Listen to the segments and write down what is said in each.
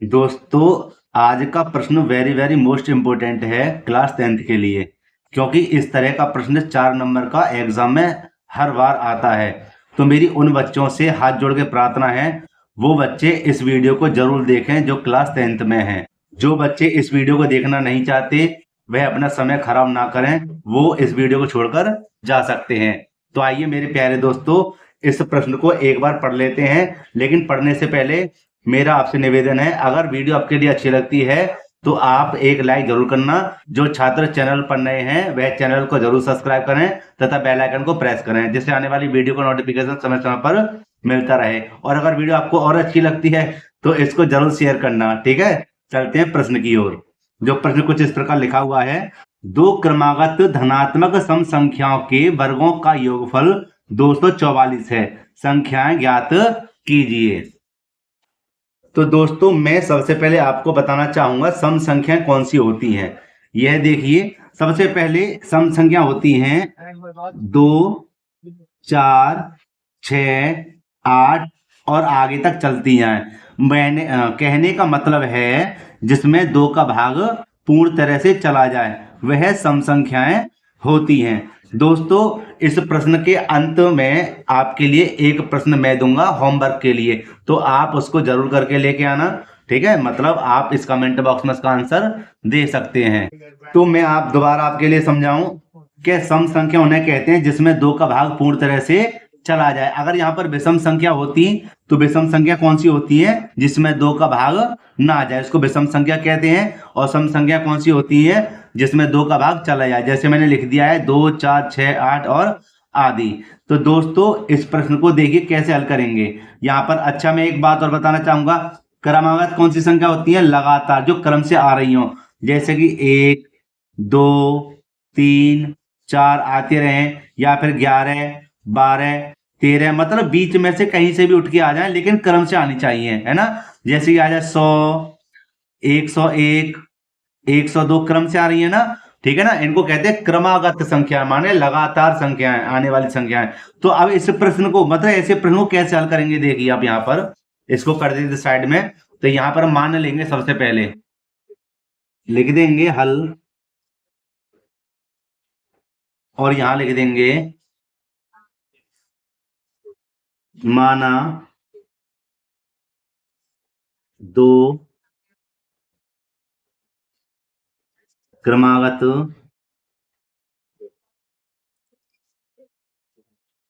दोस्तों, आज का प्रश्न वेरी वेरी मोस्ट इम्पोर्टेंट है क्लास 10th के लिए, क्योंकि इस तरह का प्रश्न 4 नंबर का एग्जाम में हर बार आता है। तो मेरी उन बच्चों से हाथ जोड़ के प्रार्थना है, वो बच्चे इस वीडियो को जरूर देखें जो क्लास 10th में हैं। जो बच्चे इस वीडियो को देखना नहीं चाहते वह अपना समय खराब ना करें, वो इस वीडियो को छोड़कर जा सकते हैं। तो आइए मेरे प्यारे दोस्तों, इस प्रश्न को एक बार पढ़ लेते हैं। लेकिन पढ़ने से पहले मेरा आपसे निवेदन है, अगर वीडियो आपके लिए अच्छी लगती है तो आप एक लाइक जरूर करना। जो छात्र चैनल पर नए हैं वह चैनल को जरूर सब्सक्राइब करें तथा बेल आइकन को प्रेस करें, जिससे आने वाली वीडियो का नोटिफिकेशन समय समय पर मिलता रहे। और अगर वीडियो आपको और अच्छी लगती है तो इसको जरूर शेयर करना। ठीक है, चलते हैं प्रश्न की ओर। जो प्रश्न कुछ इस प्रकार लिखा हुआ है, दो क्रमागत धनात्मक सम संख्याओं के वर्गों का योगफल 244 है, संख्याएं ज्ञात कीजिए। तो दोस्तों, मैं सबसे पहले आपको बताना चाहूंगा सम संख्याएं कौन सी होती हैं। यह देखिए, सबसे पहले सम संख्या होती हैं 2, 4, 6, 8 और आगे तक चलती हैं। मैंने कहने का मतलब है जिसमें 2 का भाग पूर्ण तरह से चला जाए वह सम संख्याएं होती हैं। दोस्तों, इस प्रश्न के अंत में आपके लिए एक प्रश्न मैं दूंगा होमवर्क के लिए, तो आप उसको जरूर करके लेके आना। ठीक है, मतलब आप इस कमेंट बॉक्स में इसका आंसर दे सकते हैं। तो मैं आप दोबारा आपके लिए समझाऊं कि सम संख्या उन्हें कहते हैं जिसमें 2 का भाग पूर्ण तरह से चला जाए। अगर यहाँ पर विषम संख्या होती तो विषम संख्या कौन सी होती है जिसमें 2 का भाग ना आ जाए, उसको विषम संख्या कहते हैं। और सम संख्या कौन सी होती है जिसमें 2 का भाग चला जाए, जैसे मैंने लिख दिया है 2, 4, 6, 8 और आदि। तो दोस्तों, इस प्रश्न को देखिए कैसे हल करेंगे यहाँ पर। अच्छा, मैं एक बात और बताना चाहूंगा, क्रमागत कौन सी संख्या होती है, लगातार जो क्रम से आ रही हो, जैसे कि 1, 2, 3, 4 आते रहे, या फिर 11, 12, 13, मतलब बीच में से कहीं से भी उठ के आ जाए लेकिन क्रम से आनी चाहिए, है ना। जैसे कि आ जाए 100, 101, 102 क्रम से आ रही है ना। ठीक है ना, इनको कहते हैं क्रमागत संख्या, माने लगातार संख्याएं, आने वाली संख्याएं। तो अब इस प्रश्न को, मतलब ऐसे प्रश्न को कैसे हल करेंगे, देखिए आप यहाँ पर इसको कर देते साइड में। तो यहाँ पर मान लेंगे, सबसे पहले लिख देंगे हल, और यहां लिख देंगे माना 2 क्रमागत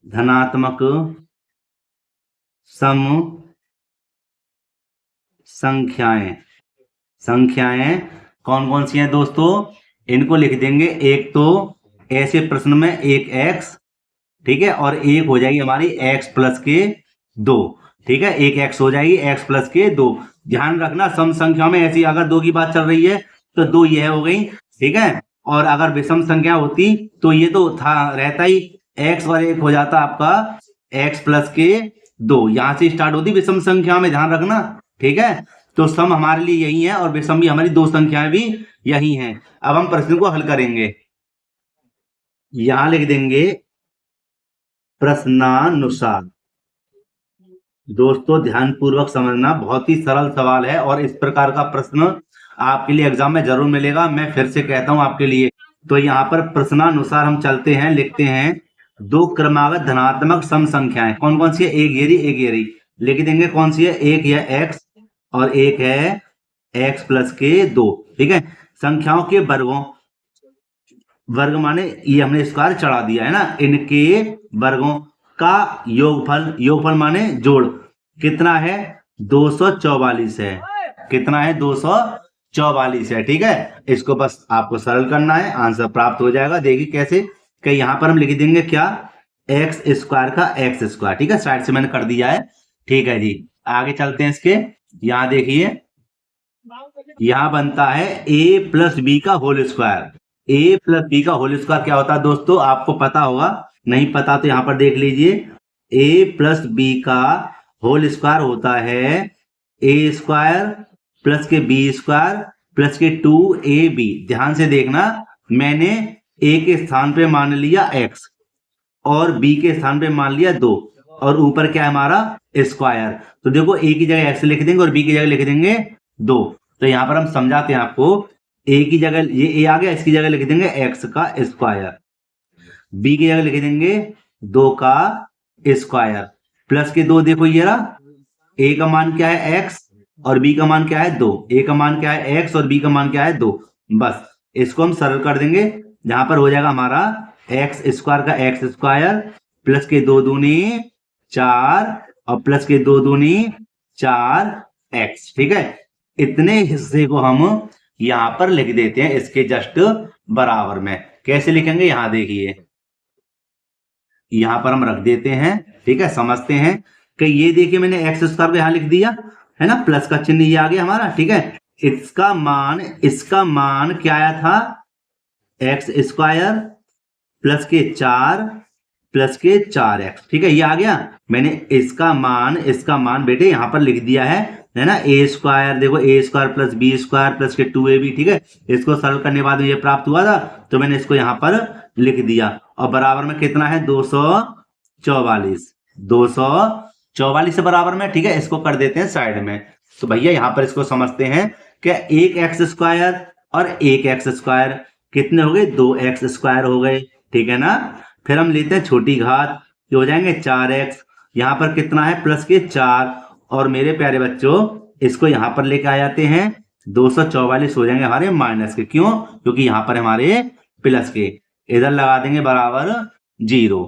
धनात्मक सम संख्याएं। संख्याएं कौन कौन सी हैं दोस्तों, इनको लिख देंगे। एक तो ऐसे प्रश्न में एक x, ठीक है, और एक हो जाएगी हमारी x प्लस के 2। ठीक है, एक x हो जाएगी x प्लस के 2। ध्यान रखना, सम संख्या में ऐसी अगर 2 की बात चल रही है तो 2 यह हो गई। ठीक है, और अगर विषम संख्या होती तो ये तो था रहता ही x और 1 हो जाता आपका x प्लस के 2। यहां से स्टार्ट होती विषम संख्या में, ध्यान रखना। ठीक है, तो सम हमारे लिए यही है और विषम भी, हमारी 2 संख्याएं भी यही हैं। अब हम प्रश्न को हल करेंगे। यहां लिख देंगे प्रश्नानुसार। दोस्तों, ध्यान पूर्वक समझना, बहुत ही सरल सवाल है और इस प्रकार का प्रश्न आपके लिए एग्जाम में जरूर मिलेगा। मैं फिर से कहता हूं आपके लिए। तो यहाँ पर प्रश्नानुसार हम चलते हैं, लिखते हैं 2 क्रमागत धनात्मक सम संख्याएं कौन कौन सी है, एक ये रही लिख देंगे। कौन सी है, एक है x और एक है x प्लस के 2। ठीक है, संख्याओं के वर्गों, वर्ग माने ये हमने स्क्वायर चढ़ा दिया है ना, इनके वर्गों का योगफल, योगफल माने जोड़, कितना है 244 है। कितना है 244 है। ठीक है, इसको बस आपको सरल करना है, आंसर प्राप्त हो जाएगा। देखिए कैसे, कि यहां पर हम लिख देंगे क्या, एक्स स्क्वायर का एक्स स्क्वायर। ठीक है, साइड से मैंने कर दिया है। ठीक है जी, आगे चलते हैं इसके। यहां देखिए, यहां बनता है a प्लस बी का whole square. a plus B का होल स्क्वायर क्या होता है दोस्तों, आपको पता होगा, नहीं पता तो यहां पर देख लीजिए। a प्लस बी का होल स्क्वायर होता है a स्क्वायर प्लस के बी स्क्वायर प्लस के 2ab। ध्यान से देखना, मैंने a के स्थान पे मान लिया x और b के स्थान पे मान लिया 2, और ऊपर क्या है हमारा स्क्वायर। तो देखो, a की जगह x लिख देंगे और b की जगह लिख देंगे 2। तो यहाँ पर हम समझाते हैं आपको, ए की जगह ये ए आ गया, इसकी जगह लिख देंगे एक्स का स्क्वायर, बी की जगह लिख देंगे 2 का स्क्वायर, प्लस के 2 देखो ये रहा, ए का मान क्या है एक्स और बी का मान क्या है 2, ए का मान क्या है एक्स और बी का मान क्या है 2। बस इसको हम सरल कर देंगे, जहां पर हो जाएगा हमारा एक्स स्क्वायर का एक्स स्क्वायर प्लस के 2 दूनी 4 और प्लस के 2 दूनी 4 एक्स। ठीक है, इतने हिस्से को हम यहां पर लिख देते हैं इसके जस्ट बराबर में। कैसे लिखेंगे यहां देखिए, यहां पर हम रख देते हैं। ठीक है, समझते हैं कि ये देखिए मैंने एक्स स्क्वायर को यहां लिख दिया है ना, प्लस का चिन्ह ये आ गया हमारा। ठीक है, इसका मान क्या आया था, एक्स स्क्वायर प्लस के 4 प्लस के 4x। ठीक है, ये आ गया। मैंने इसका मान बेटे यहां पर लिख दिया है ना, ए स्क्वायर, देखो a square plus b square plus के 2ab। ठीक है, इसको सरल करने के बाद ये प्राप्त हुआ था, तो मैंने इसको यहां पर लिख दिया। और बराबर में कितना है 244, 244 से बराबर में। ठीक है, इसको कर देते हैं साइड में। तो भैया यहां पर इसको समझते हैं कि एक एक्स स्क्वायर और एक एक्स स्क्वायर कितने हो गए, 2x स्क्वायर हो गए। ठीक है ना, फिर हम लेते हैं छोटी घात, जो हो जाएंगे 4x, यहां पर कितना है प्लस के 4, और मेरे प्यारे बच्चों इसको यहां पर लेके आ जाते हैं, 244 हो जाएंगे हमारे माइनस के। क्यों, क्योंकि यहां पर हमारे प्लस के, इधर लगा देंगे बराबर 0।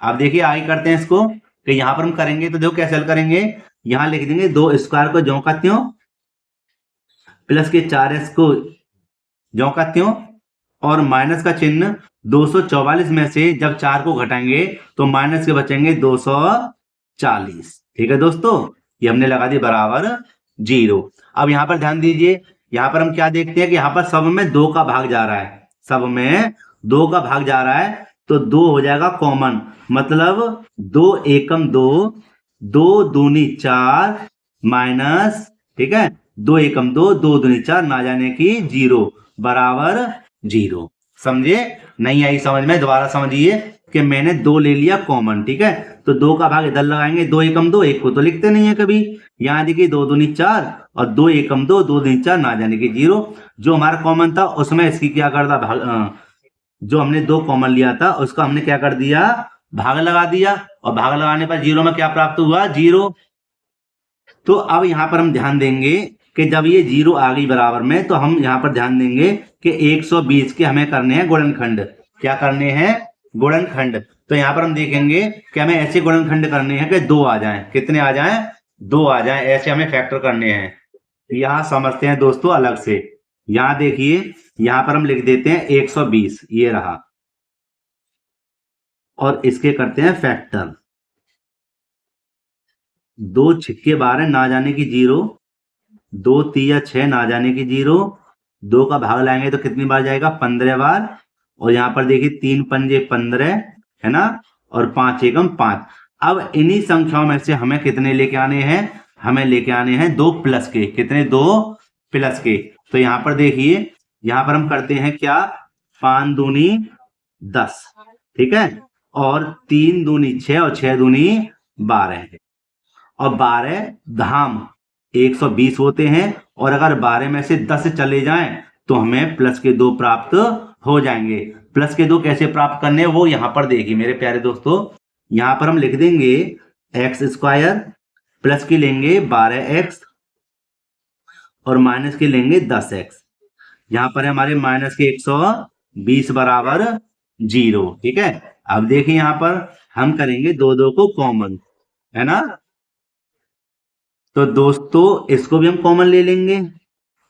अब देखिए आगे करते हैं इसको, कि यहां पर हम करेंगे तो देखो कैसे हल करेंगे, यहां लिख देंगे 2 स्क्वायर को ज्यों का त्यों प्लस के 4x को ज्यों का त्यों, और माइनस का चिन्ह 244 में से जब 4 को घटाएंगे तो माइनस के बचेंगे 240। ठीक है दोस्तों, ये हमने लगा दी बराबर 0। अब यहां पर ध्यान दीजिए, यहां पर हम क्या देखते हैं कि यहां पर सब में 2 का भाग जा रहा है, सब में 2 का भाग जा रहा है, तो 2 हो जाएगा कॉमन, मतलब 2 एकम 2, 2 दूनी 4 माइनस, ठीक है 2 एकम 2, 2 दूनी 4 ना जाने की 0 बराबर 0। समझे, नहीं आई समझ में, दोबारा समझिए कि मैंने 2 ले लिया कॉमन। ठीक है, तो 2 का भाग इधर लगाएंगे, 2 एकम 2, एक को तो लिखते नहीं है कभी, यहां देखिए 2 दूनी 4 और 2 एकम 2, 2 दूनी 4 ना जाने की 0। जो हमारा कॉमन था उसमें इसकी क्या करता भाग, जो हमने 2 कॉमन लिया था उसका हमने क्या कर दिया, भाग लगा दिया, और भाग लगाने पर 0 में क्या प्राप्त हुआ 0। तो अब यहां पर हम ध्यान देंगे कि जब ये 0 आ गई बराबर में, तो हम यहां पर ध्यान देंगे कि 120 के हमें करने हैं गुणनखंड। क्या करने हैं, गुणनखंड। तो यहां पर हम देखेंगे कि हमें ऐसे गुणनखंड करने हैं कि 2 आ जाएं। कितने आ जाएं, 2 आ जाएं, ऐसे हमें फैक्टर करने हैं। यहां समझते हैं दोस्तों अलग से, यहां देखिए यहां पर हम लिख देते हैं 120, ये रहा, और इसके करते हैं फैक्टर। 2 छिक्के 12 ना जाने की 0, 2 तिया 6 ना जाने की 0, 2 का भाग लाएंगे तो कितनी बार जाएगा 15 बार, और यहां पर देखिए 3 पंजे 15 है ना, और 5 एकम 5। अब इन्हीं संख्याओं में से हमें कितने लेके आने हैं, हमें लेके आने हैं 2 प्लस के। कितने, 2 प्लस के। तो यहां पर देखिए, यहां पर हम करते हैं क्या, 5 दूनी 10, ठीक है, और 3 दूनी 6 और 6 दूनी 12, और 12 धाम 120 होते हैं, और अगर 12 में से 10 चले जाएं तो हमें प्लस के 2 प्राप्त हो जाएंगे। प्लस के 2 कैसे प्राप्त करने हैं वो यहां पर देखिए मेरे प्यारे दोस्तों, यहां पर हम लिख देंगे एक्स स्क्वायर, प्लस के लेंगे 12x और माइनस के लेंगे 10x। यहां पर हमारे माइनस के 120 बराबर 0। ठीक है, अब देखिए यहां पर हम करेंगे 2 को कॉमन, है ना, तो दोस्तों इसको भी हम कॉमन ले लेंगे,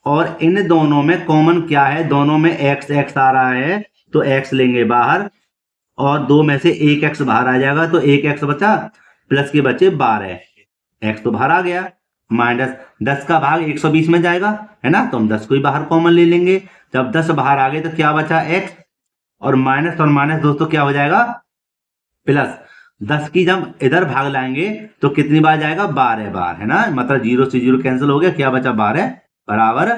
और इन दोनों में कॉमन क्या है, दोनों में x x आ रहा है तो x लेंगे बाहर, और 2 में से 1 x बाहर आ जाएगा तो 1 x बचा, प्लस के बचे 12, x तो बाहर आ गया, माइनस 10 का भाग 120 में जाएगा, है ना, तो हम 10 को ही बाहर कॉमन ले लेंगे। जब 10 बाहर आ गए तो क्या बचा x, और माइनस दोस्तों क्या हो जाएगा प्लस। 10 की जब इधर भाग लाएंगे तो कितनी बार जाएगा, 12 बार, है ना, मतलब 0 से 0 कैंसिल हो गया, क्या बचा 12 बराबर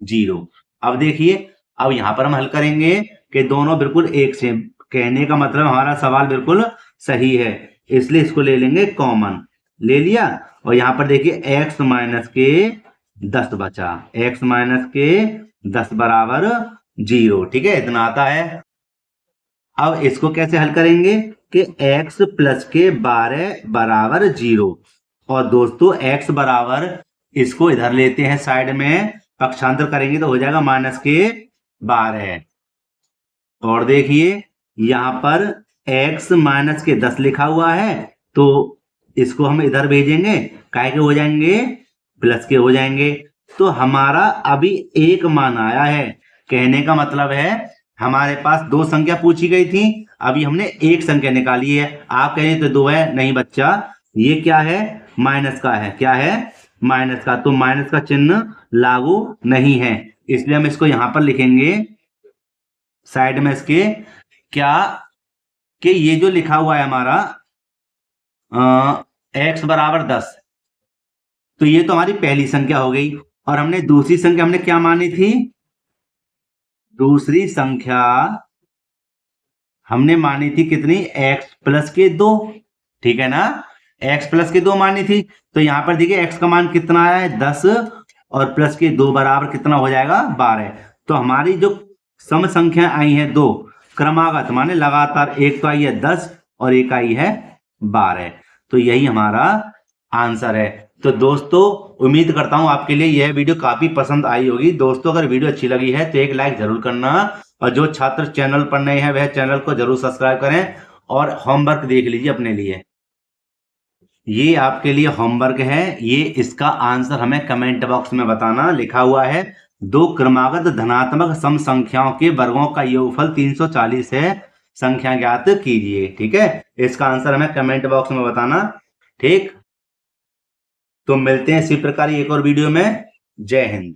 0। अब देखिए, अब यहां पर हम हल करेंगे कि दोनों बिल्कुल एक सेम, कहने का मतलब हमारा सवाल बिल्कुल सही है, इसलिए इसको ले लेंगे कॉमन, ले लिया, और यहां पर देखिए x माइनस के 10 बचा, x माइनस के 10 बराबर 0। ठीक है, इतना आता है। अब इसको कैसे हल करेंगे कि x प्लस के 12 बराबर 0। और दोस्तों x बराबर, इसको इधर लेते हैं साइड में, पक्षांतर करेंगे तो हो जाएगा माइनस के 12। और देखिए यहां पर x माइनस के 10 लिखा हुआ है, तो इसको हम इधर भेजेंगे, काहे के हो जाएंगे, प्लस के हो जाएंगे। तो हमारा अभी एक मान आया है। कहने का मतलब है हमारे पास दो संख्या पूछी गई थी, अभी हमने एक संख्या निकाली है। आप कहें तो दो है, नहीं बच्चा, ये क्या है, माइनस का है। क्या है, माइनस का। तो माइनस का चिन्ह लागू नहीं है, इसलिए हम इसको यहां पर लिखेंगे साइड में इसके, क्या कि ये जो लिखा हुआ है हमारा x बराबर 10, तो ये तो हमारी पहली संख्या हो गई। और हमने दूसरी संख्या हमने क्या मानी थी, दूसरी संख्या हमने मानी थी कितनी, x प्लस के 2। ठीक है ना, x प्लस के 2 मानी थी। तो यहां पर देखिए x का मान कितना आया है, 10, और प्लस के 2 बराबर कितना हो जाएगा, 12। तो हमारी जो सम संख्या आई है दो, क्रमागत माने लगातार, एक तो आई है 10 और एक आई है 12। तो यही हमारा आंसर है। तो दोस्तों उम्मीद करता हूं आपके लिए यह वीडियो काफी पसंद आई होगी। दोस्तों अगर वीडियो अच्छी लगी है तो एक लाइक जरूर करना, और जो छात्र चैनल पर नए हैं वह चैनल को जरूर सब्सक्राइब करें, और होमवर्क देख लीजिए अपने लिए। ये आपके लिए होमवर्क है, ये इसका आंसर हमें कमेंट बॉक्स में बताना। लिखा हुआ है, दो क्रमागत धनात्मक सम संख्याओं के वर्गों का योगफल 340 है, संख्या ज्ञात कीजिए। ठीक है, इसका आंसर हमें कमेंट बॉक्स में बताना। ठीक, तो मिलते हैं इसी प्रकार एक और वीडियो में। जय हिंद।